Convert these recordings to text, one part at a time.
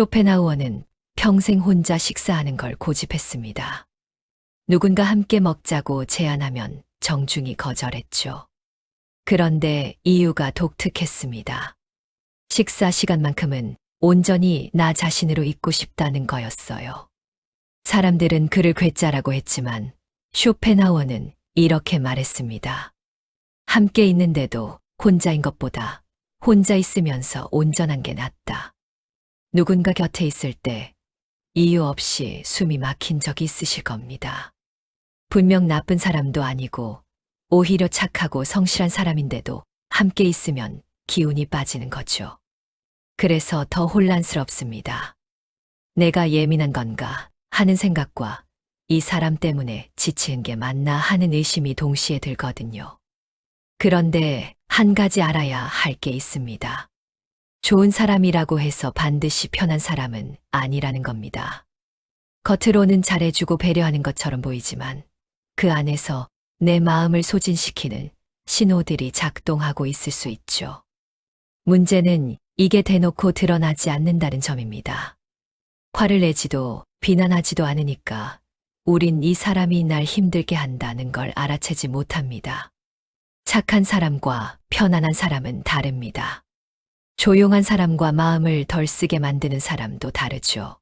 쇼펜하우어는 평생 혼자 식사하는 걸 고집했습니다. 누군가 함께 먹자고 제안하면 정중히 거절했죠. 그런데 이유가 독특했습니다. 식사 시간만큼은 온전히 나 자신으로 있고 싶다는 거였어요. 사람들은 그를 괴짜라고 했지만 쇼펜하우어는 이렇게 말했습니다. 함께 있는데도 혼자인 것보다 혼자 있으면서 온전한 게 낫다. 누군가 곁에 있을 때 이유 없이 숨이 막힌 적이 있으실 겁니다. 분명 나쁜 사람도 아니고 오히려 착하고 성실한 사람인데도 함께 있으면 기운이 빠지는 거죠. 그래서 더 혼란스럽습니다. 내가 예민한 건가 하는 생각과 이 사람 때문에 지치는 게 맞나 하는 의심이 동시에 들거든요. 그런데 한 가지 알아야 할 게 있습니다. 좋은 사람이라고 해서 반드시 편한 사람은 아니라는 겁니다. 겉으로는 잘해주고 배려하는 것처럼 보이지만 그 안에서 내 마음을 소진시키는 신호들이 작동하고 있을 수 있죠. 문제는 이게 대놓고 드러나지 않는다는 점입니다. 화를 내지도 비난하지도 않으니까 우린 이 사람이 날 힘들게 한다는 걸 알아채지 못합니다. 착한 사람과 편안한 사람은 다릅니다. 조용한 사람과 마음을 덜 쓰게 만드는 사람도 다르죠.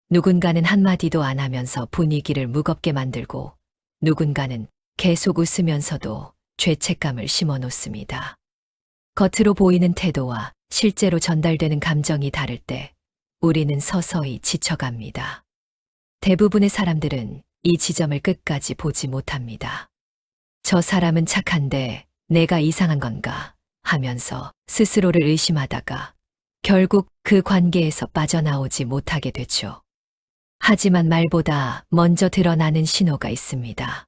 누군가는 한마디도 안 하면서 분위기를 무겁게 만들고 누군가는 계속 웃으면서도 죄책감을 심어 놓습니다. 겉으로 보이는 태도와 실제로 전달되는 감정이 다를 때 우리는 서서히 지쳐갑니다. 대부분의 사람들은 이 지점을 끝까지 보지 못합니다. 저 사람은 착한데 내가 이상한 건가 하면서 스스로를 의심하다가 결국 그 관계에서 빠져나오지 못하게 되죠. 하지만 말보다 먼저 드러나는 신호가 있습니다.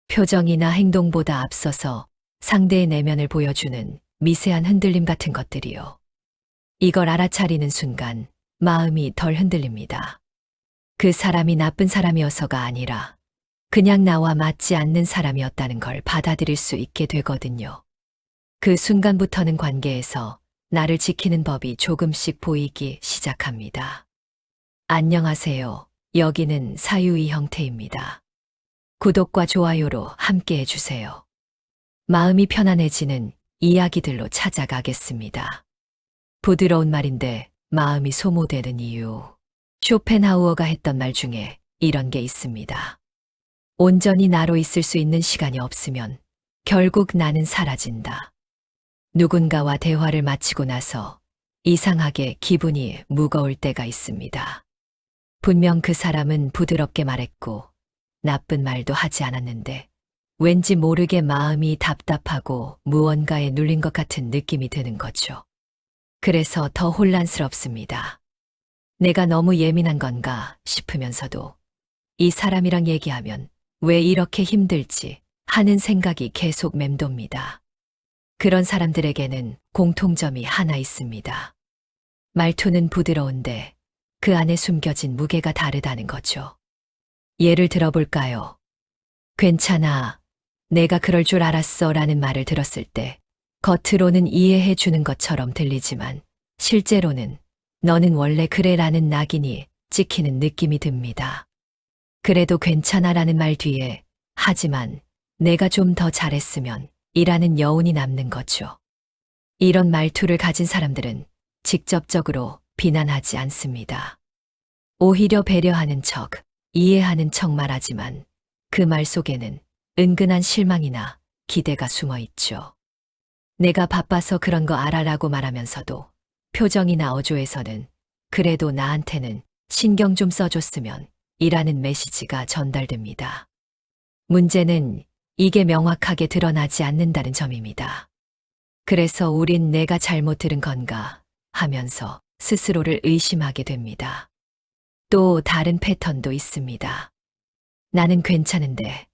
표정이나 행동보다 앞서서 상대의 내면을 보여주는 미세한 흔들림 같은 것들이요. 이걸 알아차리는 순간 마음이 덜 흔들립니다. 그 사람이 나쁜 사람이어서가 아니라 그냥 나와 맞지 않는 사람이었다는 걸 받아들일 수 있게 되거든요. 그 순간부터는 관계에서 나를 지키는 법이 조금씩 보이기 시작합니다. 안녕하세요. 여기는 사유이 형태입니다. 구독과 좋아요로 함께 해주세요. 마음이 편안해지는 이야기들로 찾아가겠습니다. 부드러운 말인데 마음이 소모되는 이유. 쇼펜하우어가 했던 말 중에 이런 게 있습니다. 온전히 나로 있을 수 있는 시간이 없으면 결국 나는 사라진다. 누군가와 대화를 마치고 나서 이상하게 기분이 무거울 때가 있습니다. 분명 그 사람은 부드럽게 말했고 나쁜 말도 하지 않았는데 왠지 모르게 마음이 답답하고 무언가에 눌린 것 같은 느낌이 드는 거죠. 그래서 더 혼란스럽습니다. 내가 너무 예민한 건가 싶으면서도 이 사람이랑 얘기하면 왜 이렇게 힘들지 하는 생각이 계속 맴돕니다. 그런 사람들에게는 공통점이 하나 있습니다. 말투는 부드러운데 그 안에 숨겨진 무게가 다르다는 거죠. 예를 들어볼까요? 괜찮아. 내가 그럴 줄 알았어 라는 말을 들었을 때 겉으로는 이해해 주는 것처럼 들리지만 실제로는 너는 원래 그래 라는 낙인이 찍히는 느낌이 듭니다. 그래도 괜찮아 라는 말 뒤에 하지만 내가 좀 더 잘했으면 이라는 여운이 남는 거죠. 이런 말투를 가진 사람들은 직접적으로 비난하지 않습니다. 오히려 배려하는 척, 이해하는 척 말하지만 그 말 속에는 은근한 실망이나 기대가 숨어 있죠. 내가 바빠서 그런 거 알아라고 말하면서도 표정이나 어조에서는 그래도 나한테는 신경 좀 써줬으면 이라는 메시지가 전달됩니다. 문제는 이게 명확하게 드러나지 않는다는 점입니다. 그래서 우린 내가 잘못 들은 건가 하면서 스스로를 의심하게 됩니다. 또 다른 패턴도 있습니다. 나는 괜찮은데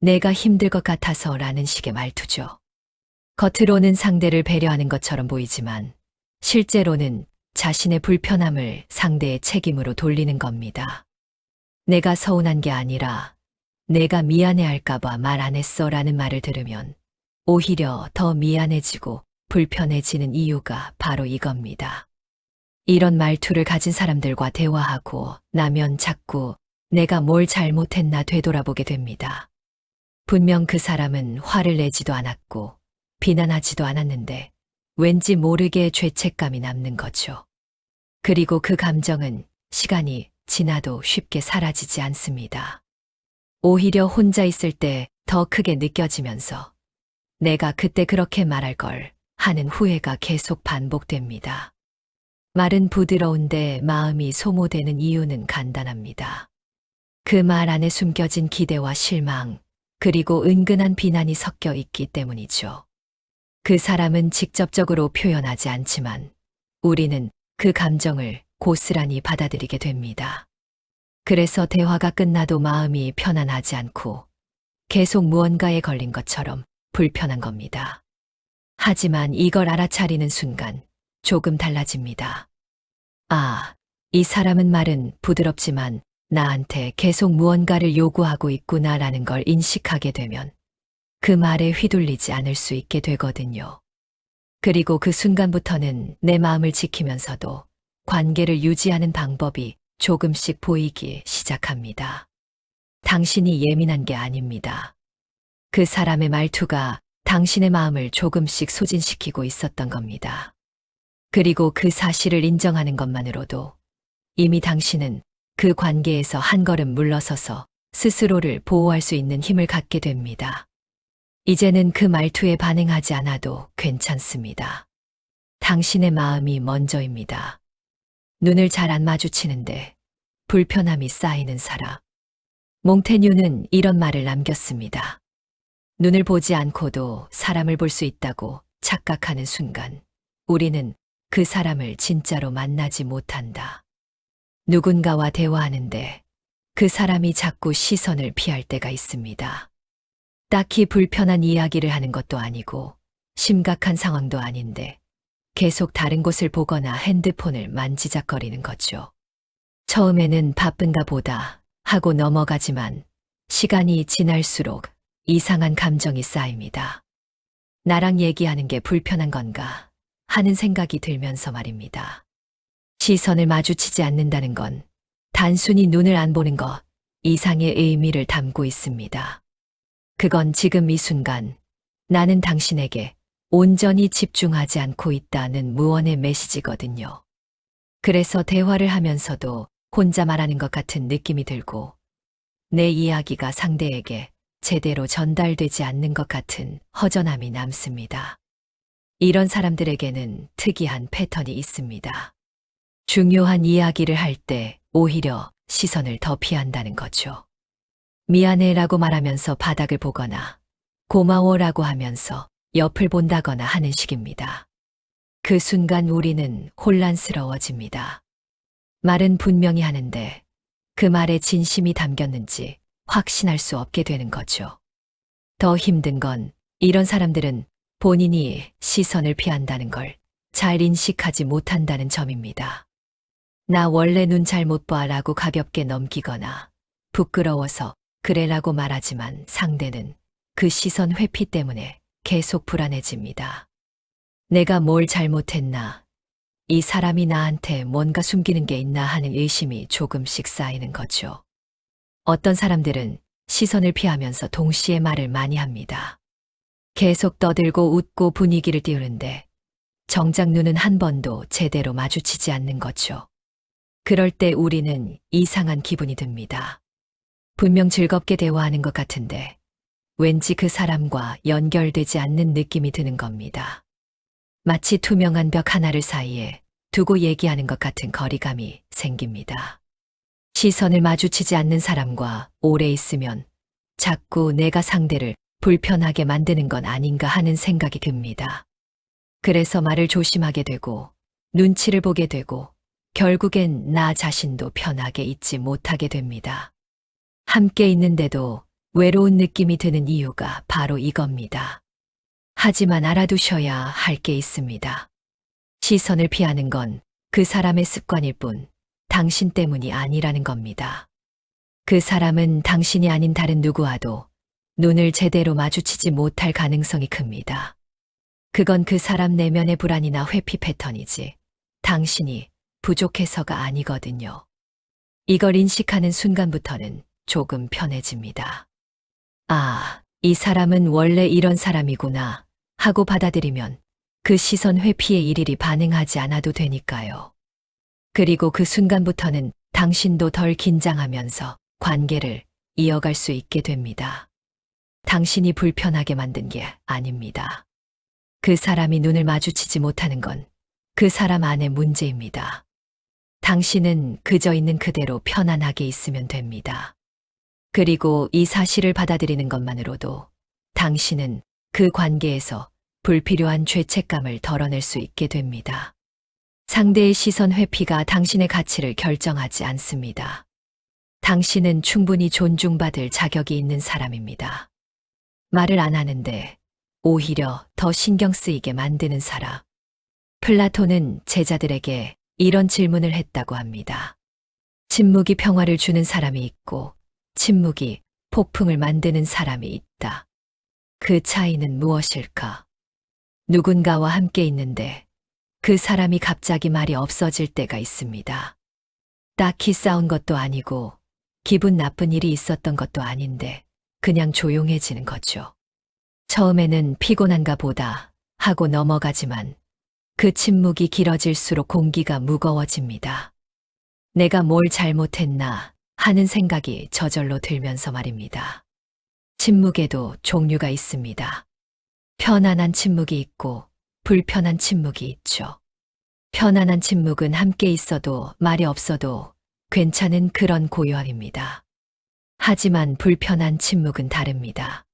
내가 힘들 것 같아서 라는 식의 말투죠. 겉으로는 상대를 배려하는 것처럼 보이지만 실제로는 자신의 불편함을 상대의 책임으로 돌리는 겁니다. 내가 서운한 게 아니라 내가 미안해할까봐 말 안 했어 라는 말을 들으면 오히려 더 미안해지고 불편해지는 이유가 바로 이겁니다. 이런 말투를 가진 사람들과 대화하고 나면 자꾸 내가 뭘 잘못했나 되돌아보게 됩니다. 분명 그 사람은 화를 내지도 않았고 비난하지도 않았는데 왠지 모르게 죄책감이 남는 거죠. 그리고 그 감정은 시간이 지나도 쉽게 사라지지 않습니다. 오히려 혼자 있을 때 더 크게 느껴지면서 내가 그때 그렇게 말할 걸 하는 후회가 계속 반복됩니다. 말은 부드러운데 마음이 소모되는 이유는 간단합니다. 그 말 안에 숨겨진 기대와 실망, 그리고 은근한 비난이 섞여 있기 때문이죠. 그 사람은 직접적으로 표현하지 않지만 우리는 그 감정을 고스란히 받아들이게 됩니다. 그래서 대화가 끝나도 마음이 편안하지 않고 계속 무언가에 걸린 것처럼 불편한 겁니다. 하지만 이걸 알아차리는 순간 조금 달라집니다. 아, 이 사람은 말은 부드럽지만 나한테 계속 무언가를 요구하고 있구나라는 걸 인식하게 되면 그 말에 휘둘리지 않을 수 있게 되거든요. 그리고 그 순간부터는 내 마음을 지키면서도 관계를 유지하는 방법이 조금씩 보이기 시작합니다. 당신이 예민한 게 아닙니다. 그 사람의 말투가 당신의 마음을 조금씩 소진시키고 있었던 겁니다. 그리고 그 사실을 인정하는 것만으로도 이미 당신은 그 관계에서 한 걸음 물러서서 스스로를 보호할 수 있는 힘을 갖게 됩니다. 이제는 그 말투에 반응하지 않아도 괜찮습니다. 당신의 마음이 먼저입니다. 눈을 잘 안 마주치는데 불편함이 쌓이는 사람. 몽테뉴는 이런 말을 남겼습니다. 눈을 보지 않고도 사람을 볼 수 있다고 착각하는 순간 우리는 그 사람을 진짜로 만나지 못한다. 누군가와 대화하는데 그 사람이 자꾸 시선을 피할 때가 있습니다. 딱히 불편한 이야기를 하는 것도 아니고 심각한 상황도 아닌데 계속 다른 곳을 보거나 핸드폰을 만지작거리는 거죠. 처음에는 바쁜가 보다 하고 넘어가지만 시간이 지날수록 이상한 감정이 쌓입니다. 나랑 얘기하는 게 불편한 건가 하는 생각이 들면서 말입니다. 시선을 마주치지 않는다는 건 단순히 눈을 안 보는 것 이상의 의미를 담고 있습니다. 그건 지금 이 순간 나는 당신에게 온전히 집중하지 않고 있다는 무언의 메시지거든요. 그래서 대화를 하면서도 혼자 말하는 것 같은 느낌이 들고 내 이야기가 상대에게 제대로 전달되지 않는 것 같은 허전함이 남습니다. 이런 사람들에게는 특이한 패턴이 있습니다. 중요한 이야기를 할 때 오히려 시선을 더 피한다는 거죠. 미안해라고 말하면서 바닥을 보거나 고마워라고 하면서 옆을 본다거나 하는 식입니다. 그 순간 우리는 혼란스러워집니다. 말은 분명히 하는데 그 말에 진심이 담겼는지 확신할 수 없게 되는 거죠. 더 힘든 건 이런 사람들은 본인이 시선을 피한다는 걸 잘 인식하지 못한다는 점입니다. 나 원래 눈 잘 못 봐라고 가볍게 넘기거나 부끄러워서 그래라고 말하지만 상대는 그 시선 회피 때문에 계속 불안해집니다. 내가 뭘 잘못했나? 이 사람이 나한테 뭔가 숨기는 게 있나 하는 의심이 조금씩 쌓이는 거죠. 어떤 사람들은 시선을 피하면서 동시에 말을 많이 합니다. 계속 떠들고 웃고 분위기를 띄우는데 정작 눈은 한 번도 제대로 마주치지 않는 거죠. 그럴 때 우리는 이상한 기분이 듭니다. 분명 즐겁게 대화하는 것 같은데 왠지 그 사람과 연결되지 않는 느낌이 드는 겁니다. 마치 투명한 벽 하나를 사이에 두고 얘기하는 것 같은 거리감이 생깁니다. 시선을 마주치지 않는 사람과 오래 있으면 자꾸 내가 상대를 불편하게 만드는 건 아닌가 하는 생각이 듭니다. 그래서 말을 조심하게 되고 눈치를 보게 되고 결국엔 나 자신도 편하게 있지 못하게 됩니다. 함께 있는데도 외로운 느낌이 드는 이유가 바로 이겁니다. 하지만 알아두셔야 할 게 있습니다. 시선을 피하는 건 그 사람의 습관일 뿐 당신 때문이 아니라는 겁니다. 그 사람은 당신이 아닌 다른 누구와도 눈을 제대로 마주치지 못할 가능성이 큽니다. 그건 그 사람 내면의 불안이나 회피 패턴이지 당신이 부족해서가 아니거든요. 이걸 인식하는 순간부터는 조금 편해집니다. 아, 이 사람은 원래 이런 사람이구나 하고 받아들이면 그 시선 회피에 일일이 반응하지 않아도 되니까요. 그리고 그 순간부터는 당신도 덜 긴장하면서 관계를 이어갈 수 있게 됩니다. 당신이 불편하게 만든 게 아닙니다. 그 사람이 눈을 마주치지 못하는 건 그 사람 안의 문제입니다. 당신은 그저 있는 그대로 편안하게 있으면 됩니다. 그리고 이 사실을 받아들이는 것만으로도 당신은 그 관계에서 불필요한 죄책감을 덜어낼 수 있게 됩니다. 상대의 시선 회피가 당신의 가치를 결정하지 않습니다. 당신은 충분히 존중받을 자격이 있는 사람입니다. 말을 안 하는데 오히려 더 신경 쓰이게 만드는 사람. 플라톤은 제자들에게 이런 질문을 했다고 합니다. 침묵이 평화를 주는 사람이 있고 침묵이 폭풍을 만드는 사람이 있다. 그 차이는 무엇일까? 누군가와 함께 있는데 그 사람이 갑자기 말이 없어질 때가 있습니다. 딱히 싸운 것도 아니고 기분 나쁜 일이 있었던 것도 아닌데 그냥 조용해지는 거죠. 처음에는 피곤한가 보다 하고 넘어가지만 그 침묵이 길어질수록 공기가 무거워집니다. 내가 뭘 잘못했나 하는 생각이 저절로 들면서 말입니다. 침묵에도 종류가 있습니다. 편안한 침묵이 있고 불편한 침묵이 있죠. 편안한 침묵은 함께 있어도 말이 없어도 괜찮은 그런 고요함입니다. 하지만 불편한 침묵은 다릅니다.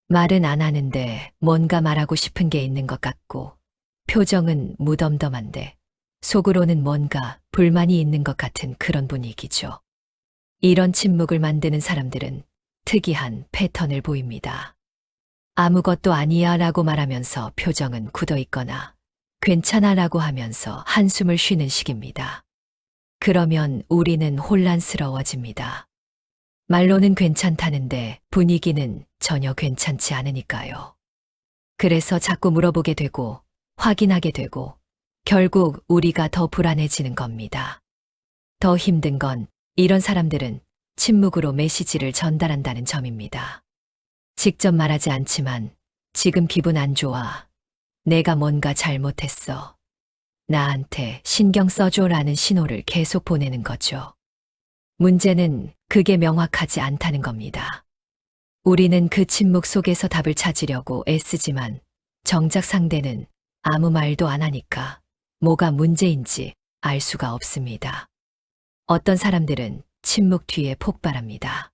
말은 안 하는데 뭔가 말하고 싶은 게 있는 것 같고 표정은 무덤덤한데 속으로는 뭔가 불만이 있는 것 같은 그런 분위기죠. 이런 침묵을 만드는 사람들은 특이한 패턴을 보입니다. 아무것도 아니야 라고 말하면서 표정은 굳어 있거나 괜찮아 라고 하면서 한숨을 쉬는 식입니다. 그러면 우리는 혼란스러워집니다. 말로는 괜찮다는데 분위기는 전혀 괜찮지 않으니까요. 그래서 자꾸 물어보게 되고 확인하게 되고 결국 우리가 더 불안해지는 겁니다. 더 힘든 건 이런 사람들은 침묵으로 메시지를 전달한다는 점입니다. 직접 말하지 않지만 지금 기분 안 좋아. 내가 뭔가 잘못했어. 나한테 신경 써줘라는 신호를 계속 보내는 거죠. 문제는 그게 명확하지 않다는 겁니다. 우리는 그 침묵 속에서 답을 찾으려고 애쓰지만 정작 상대는 아무 말도 안 하니까 뭐가 문제인지 알 수가 없습니다. 어떤 사람들은 침묵 뒤에 폭발합니다.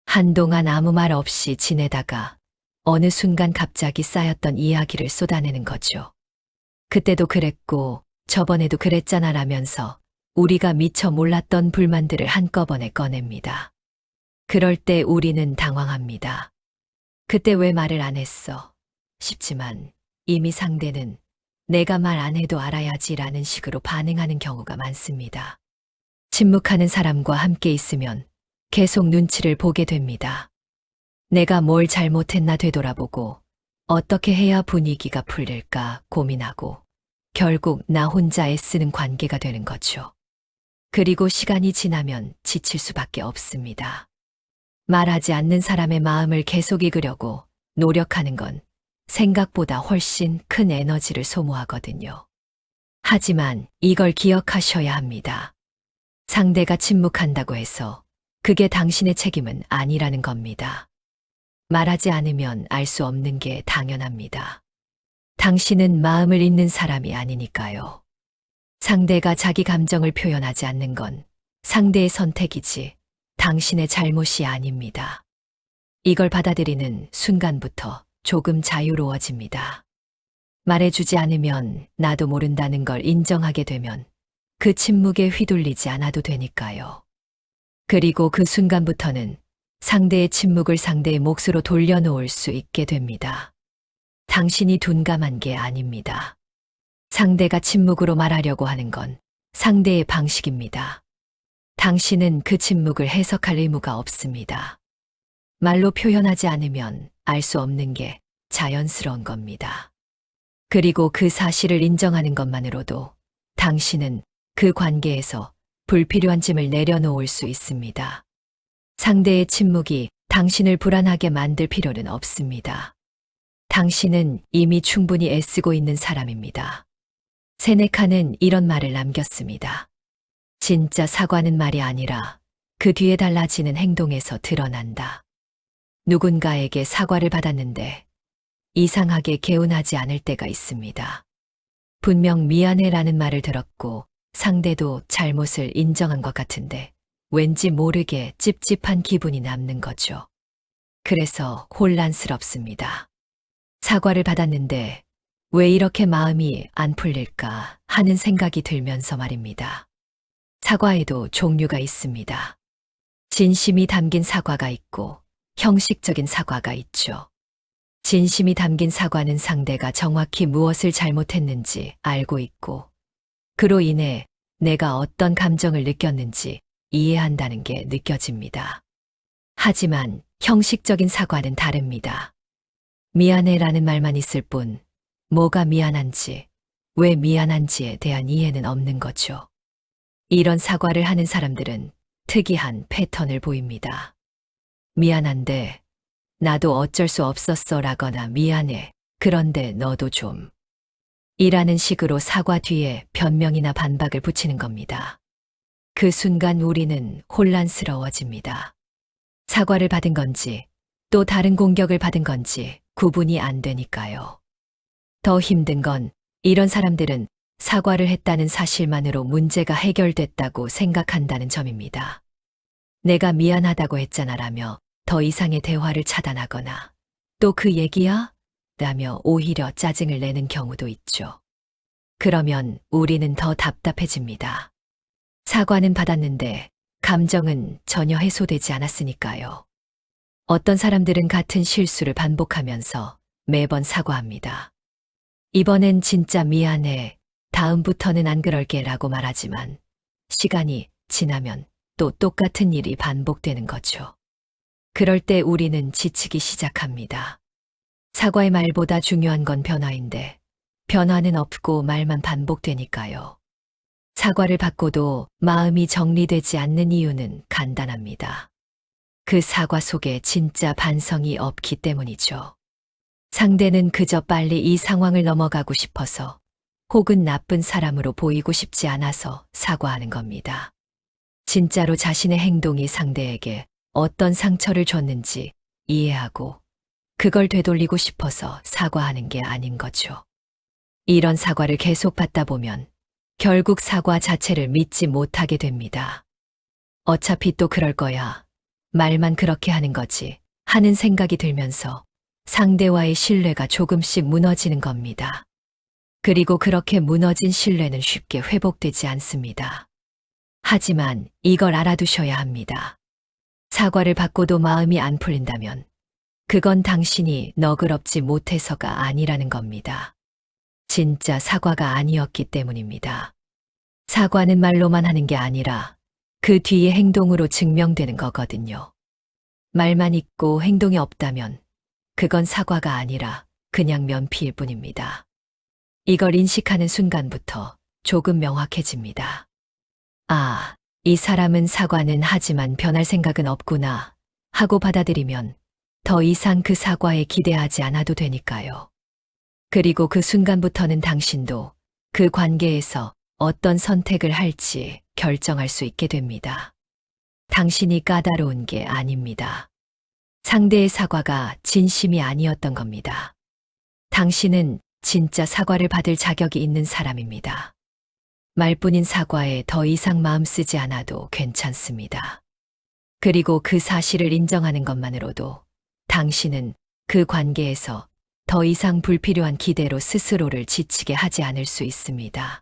한동안 아무 말 없이 지내다가 어느 순간 갑자기 쌓였던 이야기를 쏟아내는 거죠. 그때도 그랬고 저번에도 그랬잖아 라면서 우리가 미처 몰랐던 불만들을 한꺼번에 꺼냅니다. 그럴 때 우리는 당황합니다. 그때 왜 말을 안 했어? 싶지만 이미 상대는 내가 말 안 해도 알아야지라는 식으로 반응하는 경우가 많습니다. 침묵하는 사람과 함께 있으면 계속 눈치를 보게 됩니다. 내가 뭘 잘못했나 되돌아보고 어떻게 해야 분위기가 풀릴까 고민하고 결국 나 혼자 애쓰는 관계가 되는 거죠. 그리고 시간이 지나면 지칠 수밖에 없습니다. 말하지 않는 사람의 마음을 계속 읽으려고 노력하는 건 생각보다 훨씬 큰 에너지를 소모하거든요. 하지만 이걸 기억하셔야 합니다. 상대가 침묵한다고 해서 그게 당신의 책임은 아니라는 겁니다. 말하지 않으면 알 수 없는 게 당연합니다. 당신은 마음을 읽는 사람이 아니니까요. 상대가 자기 감정을 표현하지 않는 건 상대의 선택이지 당신의 잘못이 아닙니다. 이걸 받아들이는 순간부터 조금 자유로워집니다. 말해주지 않으면 나도 모른다는 걸 인정하게 되면 그 침묵에 휘둘리지 않아도 되니까요. 그리고 그 순간부터는 상대의 침묵을 상대의 몫으로 돌려놓을 수 있게 됩니다. 당신이 둔감한 게 아닙니다. 상대가 침묵으로 말하려고 하는 건 상대의 방식입니다. 당신은 그 침묵을 해석할 의무가 없습니다. 말로 표현하지 않으면 알 수 없는 게 자연스러운 겁니다. 그리고 그 사실을 인정하는 것만으로도 당신은 그 관계에서 불필요한 짐을 내려놓을 수 있습니다. 상대의 침묵이 당신을 불안하게 만들 필요는 없습니다. 당신은 이미 충분히 애쓰고 있는 사람입니다. 세네카는 이런 말을 남겼습니다. 진짜 사과는 말이 아니라 그 뒤에 달라지는 행동에서 드러난다. 누군가에게 사과를 받았는데 이상하게 개운하지 않을 때가 있습니다. 분명 미안해라는 말을 들었고 상대도 잘못을 인정한 것 같은데 왠지 모르게 찝찝한 기분이 남는 거죠. 그래서 혼란스럽습니다. 사과를 받았는데 왜 이렇게 마음이 안 풀릴까 하는 생각이 들면서 말입니다. 사과에도 종류가 있습니다. 진심이 담긴 사과가 있고 형식적인 사과가 있죠. 진심이 담긴 사과는 상대가 정확히 무엇을 잘못했는지 알고 있고 그로 인해 내가 어떤 감정을 느꼈는지 이해한다는 게 느껴집니다. 하지만 형식적인 사과는 다릅니다. 미안해라는 말만 있을 뿐 뭐가 미안한지, 왜 미안한지에 대한 이해는 없는 거죠. 이런 사과를 하는 사람들은 특이한 패턴을 보입니다. 미안한데 나도 어쩔 수 없었어 라거나 미안해. 그런데 너도 좀. 이라는 식으로 사과 뒤에 변명이나 반박을 붙이는 겁니다. 그 순간 우리는 혼란스러워집니다. 사과를 받은 건지 또 다른 공격을 받은 건지 구분이 안 되니까요. 더 힘든 건 이런 사람들은 사과를 했다는 사실만으로 문제가 해결됐다고 생각한다는 점입니다. 내가 미안하다고 했잖아라며 더 이상의 대화를 차단하거나 또 그 얘기야? 라며 오히려 짜증을 내는 경우도 있죠. 그러면 우리는 더 답답해집니다. 사과는 받았는데 감정은 전혀 해소되지 않았으니까요. 어떤 사람들은 같은 실수를 반복하면서 매번 사과합니다. 이번엔 진짜 미안해. 다음부터는 안 그럴게 라고 말하지만 시간이 지나면 또 똑같은 일이 반복되는 거죠. 그럴 때 우리는 지치기 시작합니다. 사과의 말보다 중요한 건 변화인데 변화는 없고 말만 반복되니까요. 사과를 받고도 마음이 정리되지 않는 이유는 간단합니다. 그 사과 속에 진짜 반성이 없기 때문이죠. 상대는 그저 빨리 이 상황을 넘어가고 싶어서 혹은 나쁜 사람으로 보이고 싶지 않아서 사과하는 겁니다. 진짜로 자신의 행동이 상대에게 어떤 상처를 줬는지 이해하고 그걸 되돌리고 싶어서 사과하는 게 아닌 거죠. 이런 사과를 계속 받다 보면 결국 사과 자체를 믿지 못하게 됩니다. 어차피 또 그럴 거야. 말만 그렇게 하는 거지 하는 생각이 들면서 상대와의 신뢰가 조금씩 무너지는 겁니다. 그리고 그렇게 무너진 신뢰는 쉽게 회복되지 않습니다. 하지만 이걸 알아두셔야 합니다. 사과를 받고도 마음이 안 풀린다면 그건 당신이 너그럽지 못해서가 아니라는 겁니다. 진짜 사과가 아니었기 때문입니다. 사과는 말로만 하는 게 아니라 그 뒤에 행동으로 증명되는 거거든요. 말만 있고 행동이 없다면 그건 사과가 아니라 그냥 면피일 뿐입니다. 이걸 인식하는 순간부터 조금 명확해집니다. 아, 이 사람은 사과는 하지만 변할 생각은 없구나 하고 받아들이면 더 이상 그 사과에 기대하지 않아도 되니까요. 그리고 그 순간부터는 당신도 그 관계에서 어떤 선택을 할지 결정할 수 있게 됩니다. 당신이 까다로운 게 아닙니다. 상대의 사과가 진심이 아니었던 겁니다. 당신은 진짜 사과를 받을 자격이 있는 사람입니다. 말뿐인 사과에 더 이상 마음 쓰지 않아도 괜찮습니다. 그리고 그 사실을 인정하는 것만으로도 당신은 그 관계에서 더 이상 불필요한 기대로 스스로를 지치게 하지 않을 수 있습니다.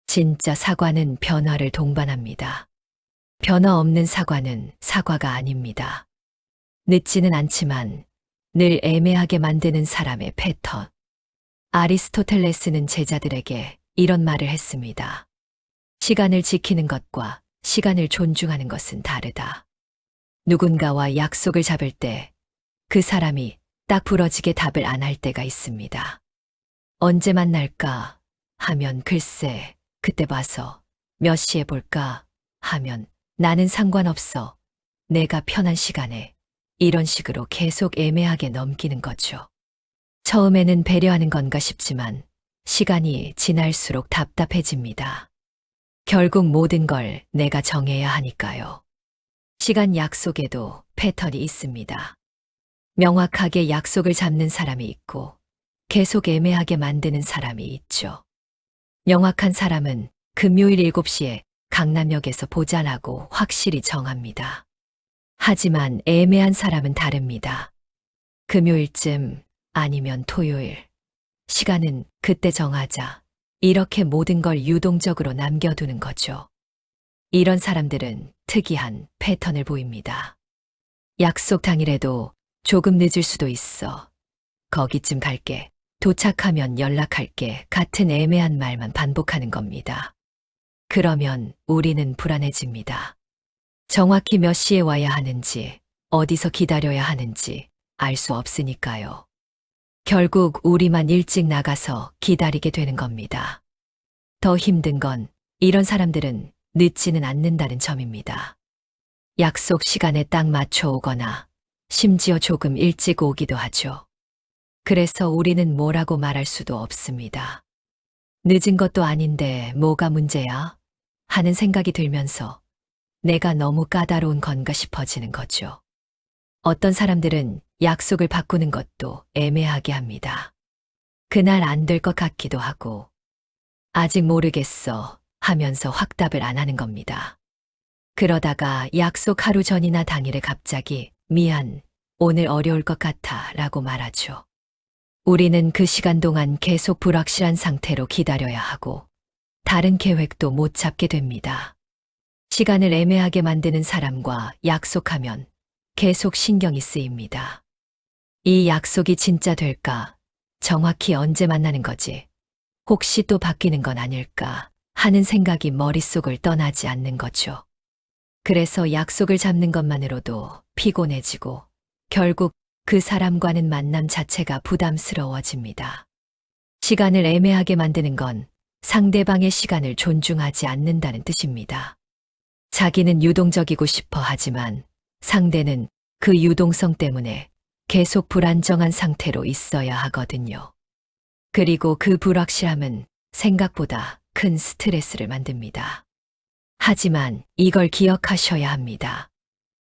진짜 사과는 변화를 동반합니다. 변화 없는 사과는 사과가 아닙니다. 늦지는 않지만 늘 애매하게 만드는 사람의 패턴. 아리스토텔레스는 제자들에게 이런 말을 했습니다. 시간을 지키는 것과 시간을 존중하는 것은 다르다. 누군가와 약속을 잡을 때 그 사람이 딱 부러지게 답을 안 할 때가 있습니다. 언제 만날까 하면 글쎄 그때 봐서 몇 시에 볼까 하면 나는 상관없어. 내가 편한 시간에. 이런 식으로 계속 애매하게 넘기는 거죠. 처음에는 배려하는 건가 싶지만 시간이 지날수록 답답해집니다. 결국 모든 걸 내가 정해야 하니까요. 시간 약속에도 패턴이 있습니다. 명확하게 약속을 잡는 사람이 있고 계속 애매하게 만드는 사람이 있죠. 명확한 사람은 금요일 7시에 강남역에서 보자라고 확실히 정합니다. 하지만 애매한 사람은 다릅니다. 금요일쯤 아니면 토요일. 시간은 그때 정하자. 이렇게 모든 걸 유동적으로 남겨두는 거죠. 이런 사람들은 특이한 패턴을 보입니다. 약속 당일에도 조금 늦을 수도 있어. 거기쯤 갈게. 도착하면 연락할게. 같은 애매한 말만 반복하는 겁니다. 그러면 우리는 불안해집니다. 정확히 몇 시에 와야 하는지, 어디서 기다려야 하는지 알 수 없으니까요. 결국 우리만 일찍 나가서 기다리게 되는 겁니다. 더 힘든 건 이런 사람들은 늦지는 않는다는 점입니다. 약속 시간에 딱 맞춰 오거나 심지어 조금 일찍 오기도 하죠. 그래서 우리는 뭐라고 말할 수도 없습니다. 늦은 것도 아닌데 뭐가 문제야? 하는 생각이 들면서 내가 너무 까다로운 건가 싶어지는 거죠. 어떤 사람들은 약속을 바꾸는 것도 애매하게 합니다. 그날 안 될 것 같기도 하고 아직 모르겠어 하면서 확답을 안 하는 겁니다. 그러다가 약속 하루 전이나 당일에 갑자기 미안, 오늘 어려울 것 같아 라고 말하죠. 우리는 그 시간 동안 계속 불확실한 상태로 기다려야 하고 다른 계획도 못 잡게 됩니다. 시간을 애매하게 만드는 사람과 약속하면 계속 신경이 쓰입니다. 이 약속이 진짜 될까? 정확히 언제 만나는 거지? 혹시 또 바뀌는 건 아닐까? 하는 생각이 머릿속을 떠나지 않는 거죠. 그래서 약속을 잡는 것만으로도 피곤해지고 결국 그 사람과는 만남 자체가 부담스러워집니다. 시간을 애매하게 만드는 건 상대방의 시간을 존중하지 않는다는 뜻입니다. 자기는 유동적이고 싶어 하지만 상대는 그 유동성 때문에 계속 불안정한 상태로 있어야 하거든요. 그리고 그 불확실함은 생각보다 큰 스트레스를 만듭니다. 하지만 이걸 기억하셔야 합니다.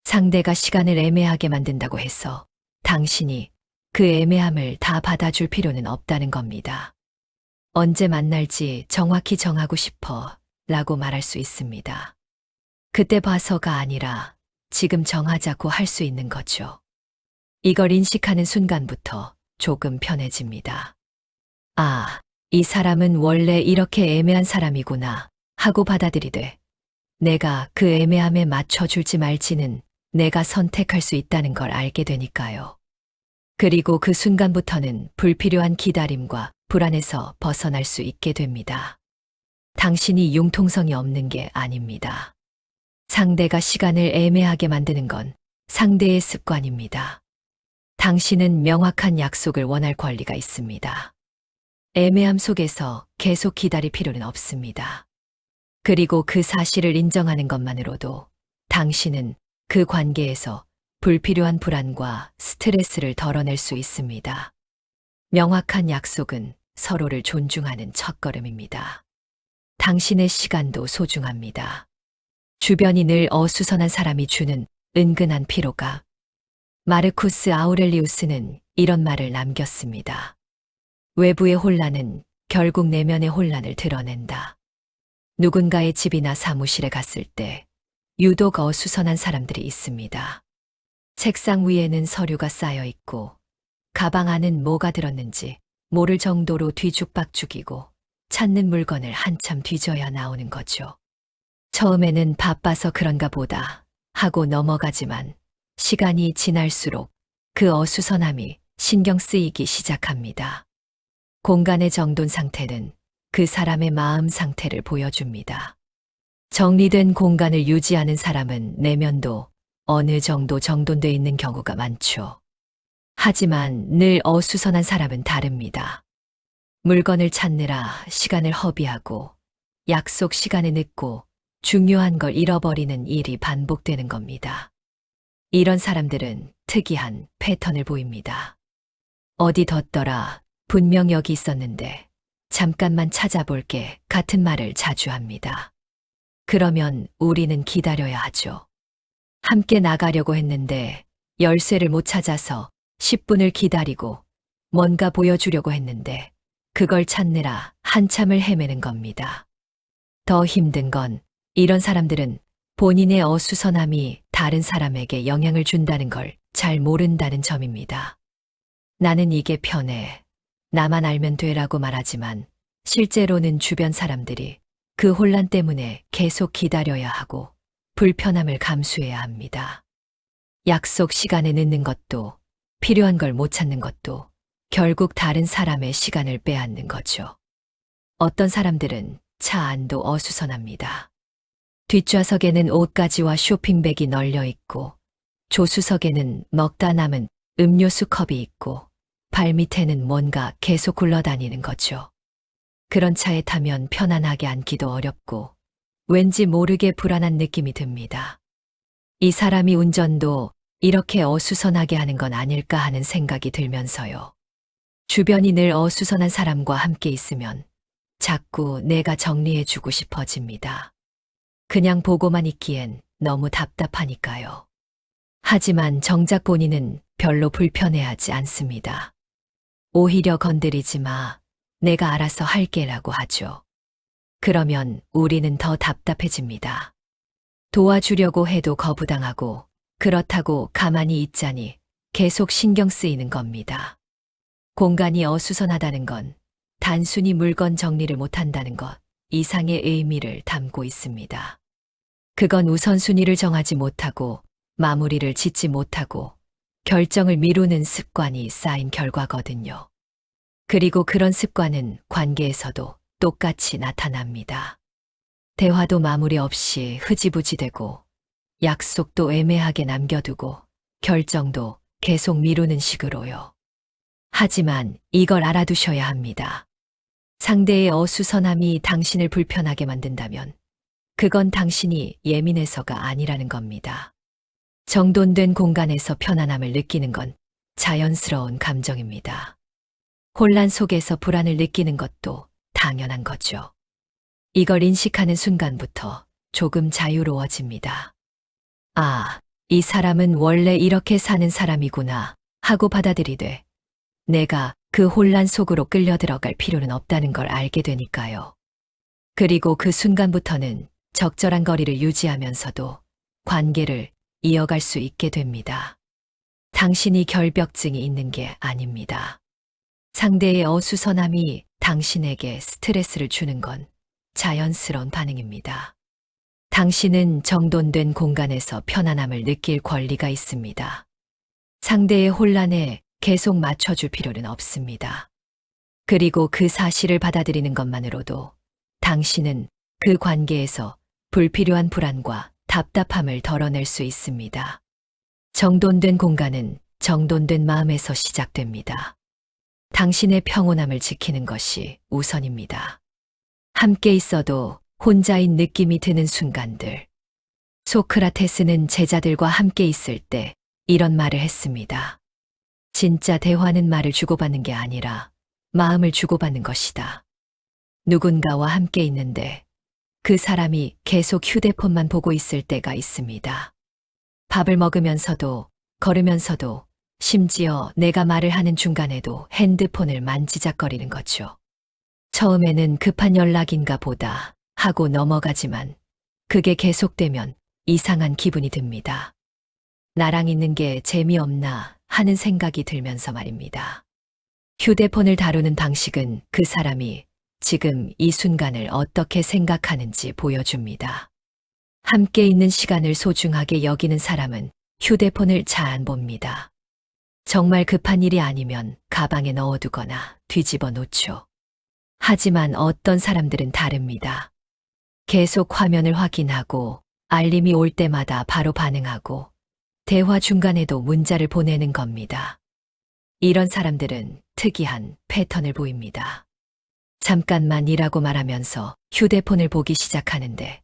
상대가 시간을 애매하게 만든다고 해서 당신이 그 애매함을 다 받아줄 필요는 없다는 겁니다. 언제 만날지 정확히 정하고 싶어 라고 말할 수 있습니다. 그때 봐서가 아니라 지금 정하자고 할 수 있는 거죠. 이걸 인식하는 순간부터 조금 편해집니다. 아, 이 사람은 원래 이렇게 애매한 사람이구나 하고 받아들이되 내가 그 애매함에 맞춰줄지 말지는 내가 선택할 수 있다는 걸 알게 되니까요. 그리고 그 순간부터는 불필요한 기다림과 불안에서 벗어날 수 있게 됩니다. 당신이 융통성이 없는 게 아닙니다. 상대가 시간을 애매하게 만드는 건 상대의 습관입니다. 당신은 명확한 약속을 원할 권리가 있습니다. 애매함 속에서 계속 기다릴 필요는 없습니다. 그리고 그 사실을 인정하는 것만으로도 당신은 그 관계에서 불필요한 불안과 스트레스를 덜어낼 수 있습니다. 명확한 약속은 서로를 존중하는 첫걸음입니다. 당신의 시간도 소중합니다. 주변이 늘 어수선한 사람이 주는 은근한 피로가. 마르쿠스 아우렐리우스는 이런 말을 남겼습니다. 외부의 혼란은 결국 내면의 혼란을 드러낸다. 누군가의 집이나 사무실에 갔을 때 유독 어수선한 사람들이 있습니다. 책상 위에는 서류가 쌓여 있고 가방 안은 뭐가 들었는지 모를 정도로 뒤죽박죽이고 찾는 물건을 한참 뒤져야 나오는 거죠. 처음에는 바빠서 그런가 보다 하고 넘어가지만 시간이 지날수록 그 어수선함이 신경 쓰이기 시작합니다. 공간의 정돈 상태는 그 사람의 마음 상태를 보여줍니다. 정리된 공간을 유지하는 사람은 내면도 어느 정도 정돈돼 있는 경우가 많죠. 하지만 늘 어수선한 사람은 다릅니다. 물건을 찾느라 시간을 허비하고 약속 시간에 늦고 중요한 걸 잃어버리는 일이 반복되는 겁니다. 이런 사람들은 특이한 패턴을 보입니다. 어디 뒀더라. 분명 여기 있었는데 잠깐만 찾아볼게 같은 말을 자주 합니다. 그러면 우리는 기다려야 하죠. 함께 나가려고 했는데 열쇠를 못 찾아서 10분을 기다리고 뭔가 보여주려고 했는데 그걸 찾느라 한참을 헤매는 겁니다. 더 힘든 건 이런 사람들은 본인의 어수선함이 다른 사람에게 영향을 준다는 걸 잘 모른다는 점입니다. 나는 이게 편해. 나만 알면 돼라고 말하지만 실제로는 주변 사람들이 그 혼란 때문에 계속 기다려야 하고 불편함을 감수해야 합니다. 약속 시간에 늦는 것도 필요한 걸 못 찾는 것도 결국 다른 사람의 시간을 빼앗는 거죠. 어떤 사람들은 차 안도 어수선합니다. 뒷좌석에는 옷가지와 쇼핑백이 널려 있고 조수석에는 먹다 남은 음료수 컵이 있고 발밑에는 뭔가 계속 굴러다니는 거죠. 그런 차에 타면 편안하게 앉기도 어렵고 왠지 모르게 불안한 느낌이 듭니다. 이 사람이 운전도 이렇게 어수선하게 하는 건 아닐까 하는 생각이 들면서요. 주변이 늘 어수선한 사람과 함께 있으면 자꾸 내가 정리해주고 싶어집니다. 그냥 보고만 있기엔 너무 답답하니까요. 하지만 정작 본인은 별로 불편해하지 않습니다. 오히려 건드리지 마. 내가 알아서 할게라고 하죠. 그러면 우리는 더 답답해집니다. 도와주려고 해도 거부당하고 그렇다고 가만히 있자니 계속 신경 쓰이는 겁니다. 공간이 어수선하다는 건 단순히 물건 정리를 못한다는 것 이상의 의미를 담고 있습니다. 그건 우선순위를 정하지 못하고 마무리를 짓지 못하고 결정을 미루는 습관이 쌓인 결과거든요. 그리고 그런 습관은 관계에서도 똑같이 나타납니다. 대화도 마무리 없이 흐지부지 되고 약속도 애매하게 남겨두고 결정도 계속 미루는 식으로요. 하지만 이걸 알아두셔야 합니다. 상대의 어수선함이 당신을 불편하게 만든다면 그건 당신이 예민해서가 아니라는 겁니다. 정돈된 공간에서 편안함을 느끼는 건 자연스러운 감정입니다. 혼란 속에서 불안을 느끼는 것도 당연한 거죠. 이걸 인식하는 순간부터 조금 자유로워집니다. 아, 이 사람은 원래 이렇게 사는 사람이구나 하고 받아들이되 내가 그 혼란 속으로 끌려 들어갈 필요는 없다는 걸 알게 되니까요. 그리고 그 순간부터는 적절한 거리를 유지하면서도 관계를 이어갈 수 있게 됩니다. 당신이 결벽증이 있는 게 아닙니다. 상대의 어수선함이 당신에게 스트레스를 주는 건 자연스러운 반응입니다. 당신은 정돈된 공간에서 편안함을 느낄 권리가 있습니다. 상대의 혼란에 계속 맞춰줄 필요는 없습니다. 그리고 그 사실을 받아들이는 것만으로도 당신은 그 관계에서 불필요한 불안과 답답함을 덜어낼 수 있습니다. 정돈된 공간은 정돈된 마음에서 시작됩니다. 당신의 평온함을 지키는 것이 우선입니다. 함께 있어도 혼자인 느낌이 드는 순간들. 소크라테스는 제자들과 함께 있을 때 이런 말을 했습니다. 진짜 대화는 말을 주고받는 게 아니라 마음을 주고받는 것이다. 누군가와 함께 있는데 그 사람이 계속 휴대폰만 보고 있을 때가 있습니다. 밥을 먹으면서도 걸으면서도 심지어 내가 말을 하는 중간에도 핸드폰을 만지작거리는 거죠. 처음에는 급한 연락인가 보다 하고 넘어가지만 그게 계속되면 이상한 기분이 듭니다. 나랑 있는 게 재미없나 하는 생각이 들면서 말입니다. 휴대폰을 다루는 방식은 그 사람이 지금 이 순간을 어떻게 생각하는지 보여줍니다. 함께 있는 시간을 소중하게 여기는 사람은 휴대폰을 잘 안 봅니다. 정말 급한 일이 아니면 가방에 넣어두거나 뒤집어 놓죠. 하지만 어떤 사람들은 다릅니다. 계속 화면을 확인하고 알림이 올 때마다 바로 반응하고 대화 중간에도 문자를 보내는 겁니다. 이런 사람들은 특이한 패턴을 보입니다. 잠깐만이라고 말하면서 휴대폰을 보기 시작하는데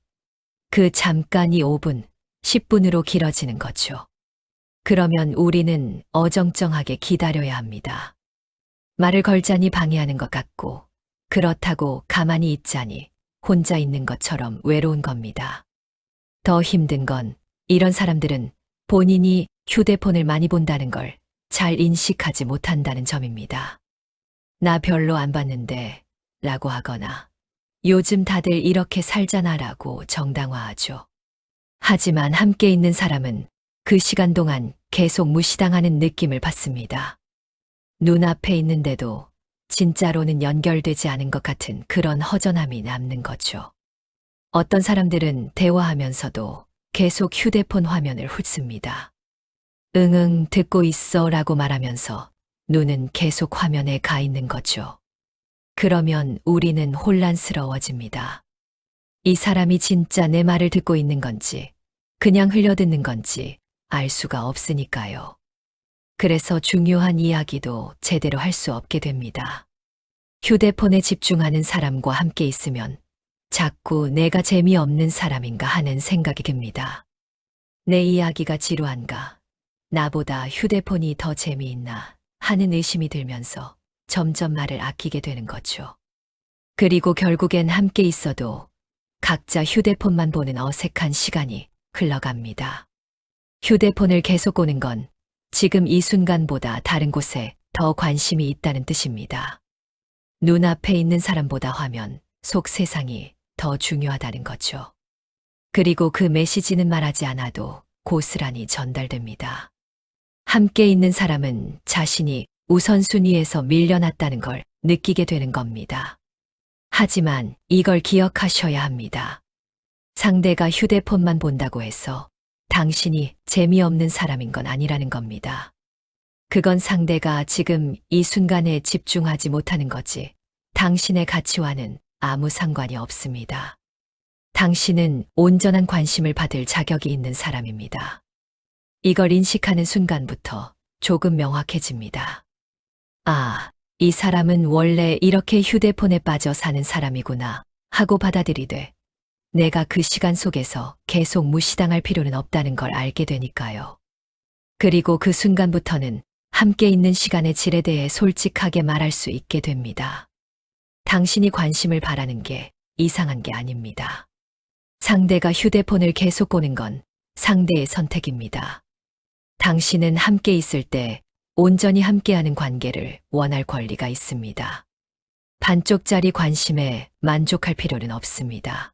그 잠깐이 5분, 10분으로 길어지는 거죠. 그러면 우리는 어정쩡하게 기다려야 합니다. 말을 걸자니 방해하는 것 같고, 그렇다고 가만히 있자니 혼자 있는 것처럼 외로운 겁니다. 더 힘든 건 이런 사람들은 본인이 휴대폰을 많이 본다는 걸 잘 인식하지 못한다는 점입니다. 나 별로 안 봤는데 라고 하거나 요즘 다들 이렇게 살잖아 라고 정당화하죠. 하지만 함께 있는 사람은 그 시간 동안 계속 무시당하는 느낌을 받습니다. 눈앞에 있는데도 진짜로는 연결되지 않은 것 같은 그런 허전함이 남는 거죠. 어떤 사람들은 대화하면서도 계속 휴대폰 화면을 훑습니다. 응응 듣고 있어 라고 말하면서 눈은 계속 화면에 가 있는 거죠. 그러면 우리는 혼란스러워집니다. 이 사람이 진짜 내 말을 듣고 있는 건지 그냥 흘려듣는 건지 알 수가 없으니까요. 그래서 중요한 이야기도 제대로 할 수 없게 됩니다. 휴대폰에 집중하는 사람과 함께 있으면 자꾸 내가 재미없는 사람인가 하는 생각이 듭니다. 내 이야기가 지루한가? 나보다 휴대폰이 더 재미있나? 하는 의심이 들면서 점점 말을 아끼게 되는 거죠. 그리고 결국엔 함께 있어도 각자 휴대폰만 보는 어색한 시간이 흘러갑니다. 휴대폰을 계속 보는 건 지금 이 순간보다 다른 곳에 더 관심이 있다는 뜻입니다. 눈앞에 있는 사람보다 화면, 속 세상이 더 중요하다는 거죠. 그리고 그 메시지는 말하지 않아도 고스란히 전달됩니다. 함께 있는 사람은 자신이 우선순위에서 밀려났다는 걸 느끼게 되는 겁니다. 하지만 이걸 기억하셔야 합니다. 상대가 휴대폰만 본다고 해서 당신이 재미없는 사람인 건 아니라는 겁니다. 그건 상대가 지금 이 순간에 집중하지 못하는 거지 당신의 가치와는 아무 상관이 없습니다. 당신은 온전한 관심을 받을 자격이 있는 사람입니다. 이걸 인식하는 순간부터 조금 명확해집니다. 아, 이 사람은 원래 이렇게 휴대폰에 빠져 사는 사람이구나 하고 받아들이되 내가 그 시간 속에서 계속 무시당할 필요는 없다는 걸 알게 되니까요. 그리고 그 순간부터는 함께 있는 시간의 질에 대해 솔직하게 말할 수 있게 됩니다. 당신이 관심을 바라는 게 이상한 게 아닙니다. 상대가 휴대폰을 계속 보는 건 상대의 선택입니다. 당신은 함께 있을 때 온전히 함께하는 관계를 원할 권리가 있습니다. 반쪽짜리 관심에 만족할 필요는 없습니다.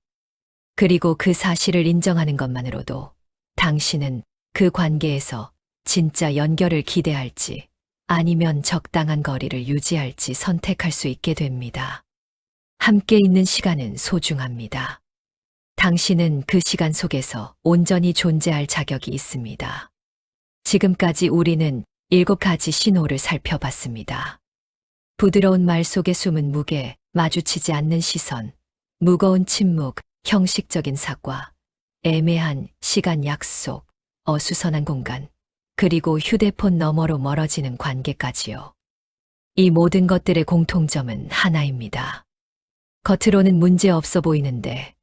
그리고 그 사실을 인정하는 것만으로도 당신은 그 관계에서 진짜 연결을 기대할지 아니면 적당한 거리를 유지할지 선택할 수 있게 됩니다. 함께 있는 시간은 소중합니다. 당신은 그 시간 속에서 온전히 존재할 자격이 있습니다. 지금까지 우리는 7가지 신호를 살펴봤습니다. 부드러운 말 속에 숨은 무게, 마주치지 않는 시선, 무거운 침묵, 형식적인 사과, 애매한 시간 약속, 어수선한 공간, 그리고 휴대폰 너머로 멀어지는 관계까지요. 이 모든 것들의 공통점은 하나입니다. 겉으로는 문제 없어 보이는데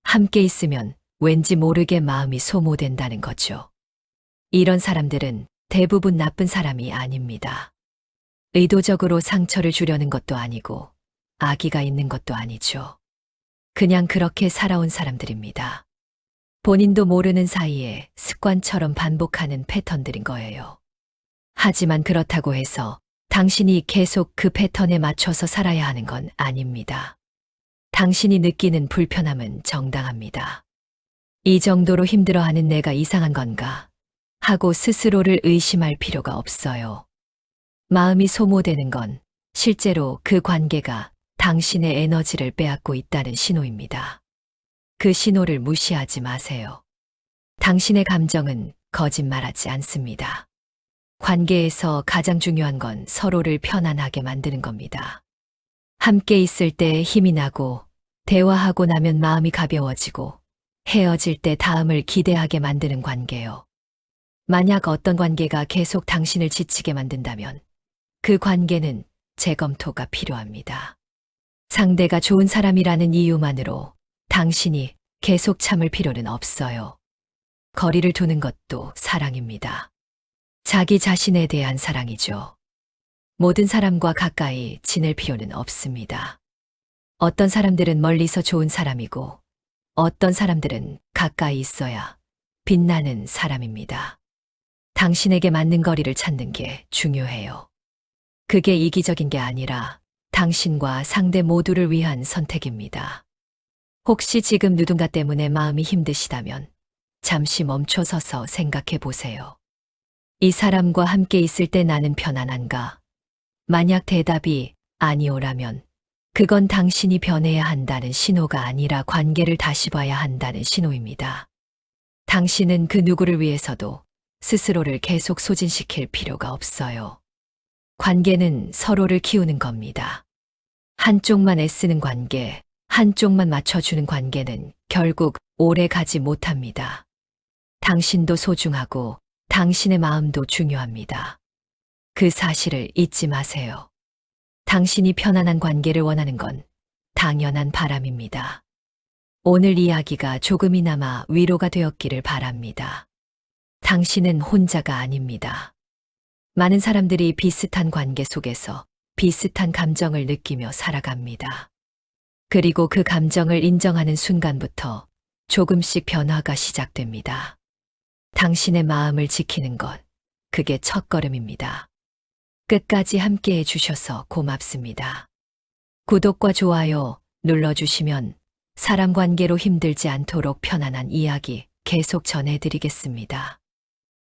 함께 있으면 왠지 모르게 마음이 소모된다는 거죠. 이런 사람들은 대부분 나쁜 사람이 아닙니다. 의도적으로 상처를 주려는 것도 아니고 악의가 있는 것도 아니죠. 그냥 그렇게 살아온 사람들입니다. 본인도 모르는 사이에 습관처럼 반복하는 패턴들인 거예요. 하지만 그렇다고 해서 당신이 계속 그 패턴에 맞춰서 살아야 하는 건 아닙니다. 당신이 느끼는 불편함은 정당합니다. 이 정도로 힘들어하는 내가 이상한 건가 하고 스스로를 의심할 필요가 없어요. 마음이 소모되는 건 실제로 그 관계가 당신의 에너지를 빼앗고 있다는 신호입니다. 그 신호를 무시하지 마세요. 당신의 감정은 거짓말하지 않습니다. 관계에서 가장 중요한 건 서로를 편안하게 만드는 겁니다. 함께 있을 때 힘이 나고 대화하고 나면 마음이 가벼워지고 헤어질 때 다음을 기대하게 만드는 관계요. 만약 어떤 관계가 계속 당신을 지치게 만든다면 그 관계는 재검토가 필요합니다. 상대가 좋은 사람이라는 이유만으로 당신이 계속 참을 필요는 없어요. 거리를 두는 것도 사랑입니다. 자기 자신에 대한 사랑이죠. 모든 사람과 가까이 지낼 필요는 없습니다. 어떤 사람들은 멀리서 좋은 사람이고 어떤 사람들은 가까이 있어야 빛나는 사람입니다. 당신에게 맞는 거리를 찾는 게 중요해요. 그게 이기적인 게 아니라 당신과 상대 모두를 위한 선택입니다. 혹시 지금 누군가 때문에 마음이 힘드시다면 잠시 멈춰서서 생각해 보세요. 이 사람과 함께 있을 때 나는 편안한가? 만약 대답이 아니오라면 그건 당신이 변해야 한다는 신호가 아니라 관계를 다시 봐야 한다는 신호입니다. 당신은 그 누구를 위해서도 스스로를 계속 소진시킬 필요가 없어요. 관계는 서로를 키우는 겁니다. 한쪽만 애쓰는 관계, 한쪽만 맞춰주는 관계는 결국 오래 가지 못합니다. 당신도 소중하고 당신의 마음도 중요합니다. 그 사실을 잊지 마세요. 당신이 편안한 관계를 원하는 건 당연한 바람입니다. 오늘 이야기가 조금이나마 위로가 되었기를 바랍니다. 당신은 혼자가 아닙니다. 많은 사람들이 비슷한 관계 속에서 비슷한 감정을 느끼며 살아갑니다. 그리고 그 감정을 인정하는 순간부터 조금씩 변화가 시작됩니다. 당신의 마음을 지키는 것, 그게 첫걸음입니다. 끝까지 함께 해주셔서 고맙습니다. 구독과 좋아요 눌러주시면 사람 관계로 힘들지 않도록 편안한 이야기 계속 전해드리겠습니다.